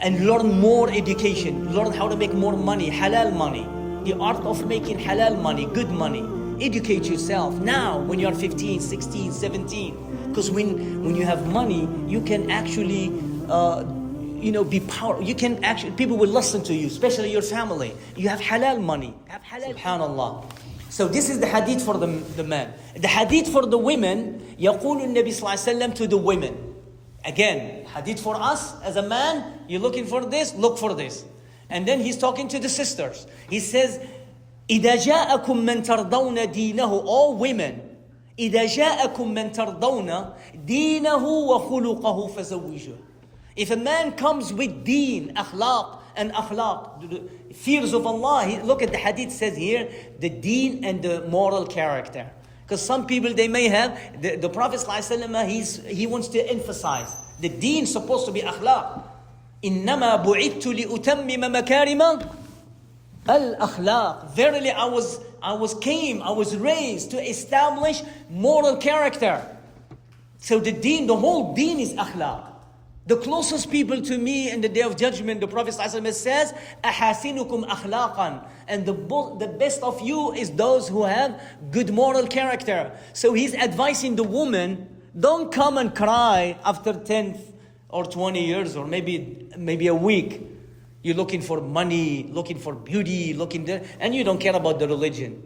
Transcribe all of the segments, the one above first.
and learn more education. Learn how to make more money, halal money. The art of making halal money, good money. Educate yourself now when you're 15, 16, 17. Because when you have money, you can actually, be powerful. You can actually, people will listen to you, especially your family. You have halal money. Have halal. Subhanallah. So this is the hadith for the man. The hadith for the women, يقول النبي صلى الله عليه وسلم to the women. Again, hadith for us as a man, you're looking for this, look for this. And then he's talking to the sisters. He says, إذا جاءكم من ترضون دينه, all women, إذا جاءكم من ترضون دينه وخلقه فزوجوه. If a man comes with deen, akhlaq and akhlaq, fears of Allah, look at the hadith says here, the deen and the moral character. Because some people, they may have, the Prophet ﷺ, he wants to emphasize, the deen is supposed to be akhlaq. إِنَّمَا بُعِدْتُ لِأُتَمِّمَ مَكَارِمَ الْأَخْلَاقِ. Verily I was raised to establish moral character. So the deen, the whole deen is akhlaq. The closest people to me in the day of judgment, the Prophet ﷺ says, أَحَاسِنُكُمْ أَخْلَاقًا. And the best of you is those who have good moral character. So he's advising the woman, don't come and cry after 10 or 20 years or maybe a week. You're looking for money, looking for beauty, looking there, and you don't care about the religion.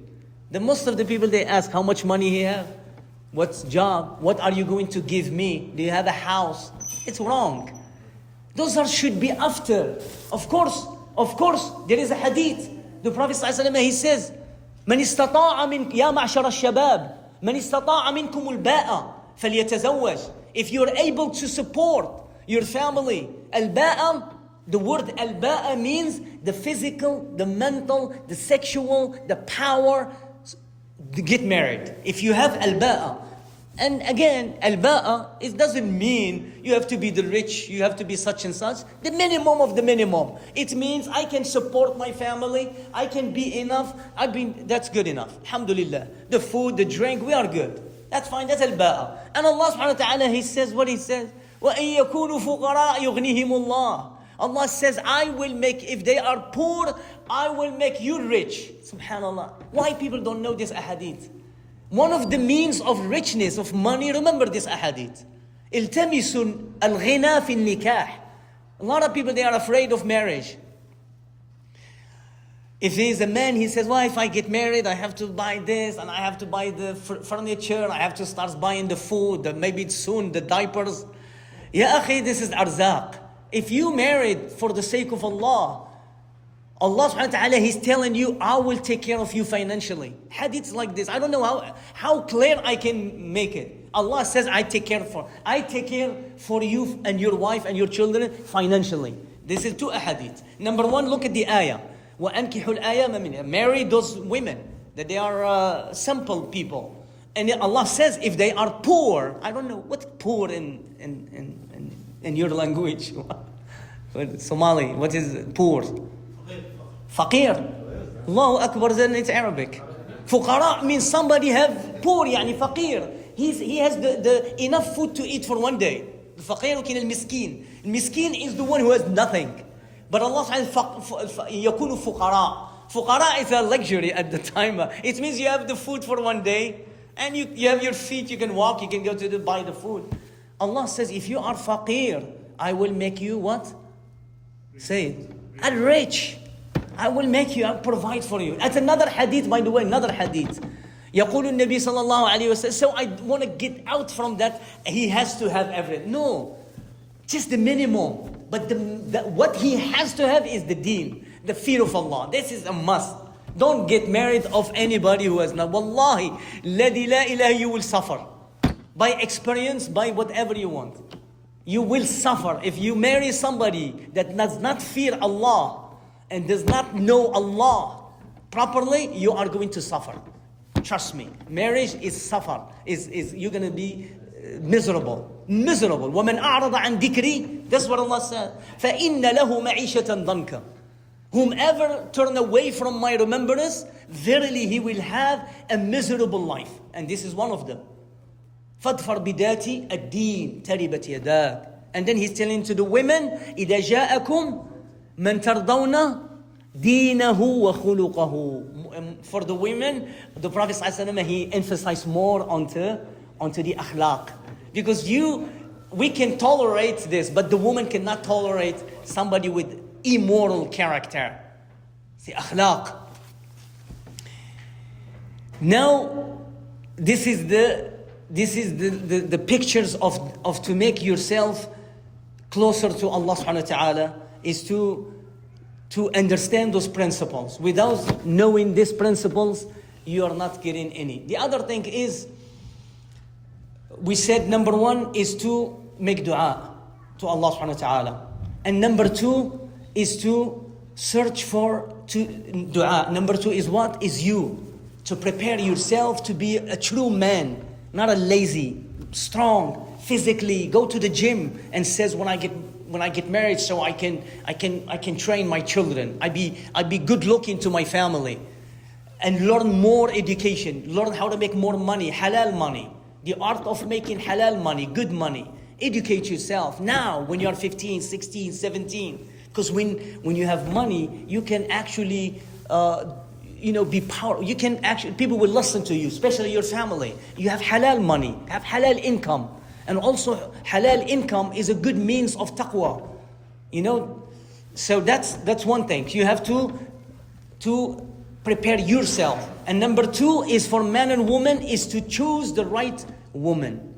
Most of the people, they ask how much money he have, what's job, what are you going to give me, do you have a house? It's wrong. Those should be after. Of course, there is a hadith. The Prophet ﷺ, he says, من استطاع من يا معشر الشباب من استطاع منكم الباء فليتزوج. If you're able to support your family, al-ba'a, the word al-ba'a means the physical, the mental, the sexual, the power to get married. If you have al-ba'a, and again, al-ba'a, it doesn't mean you have to be the rich, you have to be such and such. The minimum of the minimum. It means I can support my family, I can be enough. That's good enough. Alhamdulillah. The food, the drink, we are good. That's fine, that's al-ba'a. And Allah subhanahu wa ta'ala, He says what He says. وَإِن يَكُونُوا فُقَرَاءَ يُغْنِهِمُ اللَّهِ. Allah says, I will make, if they are poor, I will make you rich. Subhanallah. Why people don't know this ahadith? One of the means of richness, of money, remember this ahadith. التمسوا الغنى في النكاح. A lot of people, they are afraid of marriage. If he is a man, he says, well, if I get married, I have to buy this, and I have to buy the furniture, I have to start buying the food, maybe soon the diapers. Ya akhi, this is arzaq. If you married for the sake of Allah, Allah subhanahu wa ta'ala, He's telling you, I will take care of you financially. Hadiths like this, I don't know how clear I can make it. Allah says, I take care for you and your wife and your children financially. This is two ahadith. Number one, look at the ayah. وَأَنْكِحُوا الْآيَامَ مِنْهَا. Marry those women, that they are simple people. And Allah says, if they are poor, I don't know, what's poor in your language? Somali, what is poor? Faqir. Allahu Akbar, then it's Arabic. Fuqara means somebody have poor, يعني faqir. He has the enough food to eat for one day. The faqir وكان المسكين. Miskin is the one who has nothing. But Allah says, يكون فقراء. Fuqara is a luxury at the time. It means you have the food for one day, and you have your feet, you can walk, you can go to buy the food. Allah says, if you are faqir, I will make you what? Say it. And rich. I will make you, I'll provide for you. That's another hadith, by the way, another hadith. يقول النبي صلى الله عليه وسلم. So I want to get out from that. He has to have everything. No, just the minimum. But what he has to have is the deen, the fear of Allah. This is a must. Don't get married of anybody who has not. Wallahi, ladhi la ilaha, you will suffer. By experience, by whatever you want. You will suffer. If you marry somebody that does not fear Allah and does not know Allah properly, you are going to suffer. Trust me. Marriage is suffer. You're going to be miserable. Miserable. وَمَنْ أَعْرَضَ عَنْ ذِكْرِي. That's what Allah said. فَإِنَّ لَهُ مَعِيشَةً ضَنْكَ. Whomever turn away from my remembrance, verily he will have a miserable life. And this is one of them. فَادْفَرْ بِذَاتِ الدِّينِ تَرِبَتْ يَدَاكَ. And then he's telling to the women, إِذَا جَاءَكُمْ مَنْ تَرْضَوْنَ دِينَهُ وَخُلُقَهُ. For the women, the Prophet ﷺ, he emphasized more onto the akhlaq. Because we can tolerate this, but the woman cannot tolerate somebody with immoral character. The akhlaq. Now, this is the pictures of to make yourself closer to Allah subhanahu wa ta'ala, is to understand those principles. Without knowing these principles, you are not getting any. The other thing is, we said number one is to make dua to Allah subhanahu wa ta'ala. And number two is to search for dua. Number two is what? Is you. To prepare yourself to be a true man, not a lazy, strong, physically, go to the gym and says when I get married so I can train my children. I be good looking to my family. And learn more education, learn how to make more money, halal money. The art of making halal money, good money. Educate yourself now when you're 15, 16, 17. Because when you have money, you can actually be powerful. You can actually, people will listen to you, especially your family. You have halal money, have halal income. And also halal income is a good means of taqwa. So that's one thing. You have to prepare yourself. And number two is for man and woman is to choose the right woman.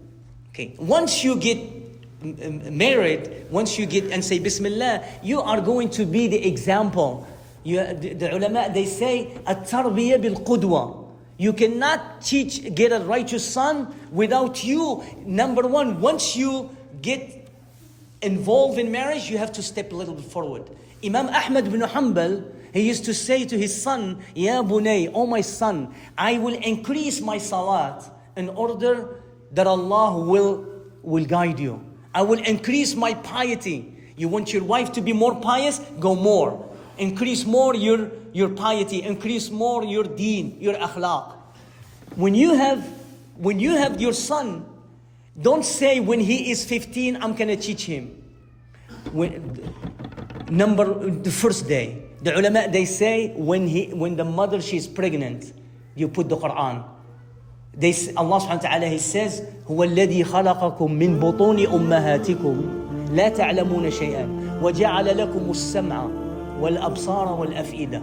Okay. Once you get married, once you get and say Bismillah, you are going to be the example. The ulama, they say at-tarbiyah bil-qudwa. You cannot get a righteous son without you. Number one, once you get involved in marriage, you have to step a little bit forward. Imam Ahmad bin Hanbal, he used to say to his son, Ya bunay, oh my son, I will increase my salat in order that Allah will guide you. I will increase my piety. You want your wife to be more pious? Go more. Increase more your piety. Increase more your deen, your akhlaq. When you have your son, don't say when he is 15, I'm going to teach him. The first day. The ulama, they say when the mother, she's pregnant, you put the Quran. Allah subhanahu wa ta'ala, he says, هو الذي خلقكم من بطون أمهاتكم لا تعلمون شيئا وجعل لكم السمع والأبصار والأفئدة.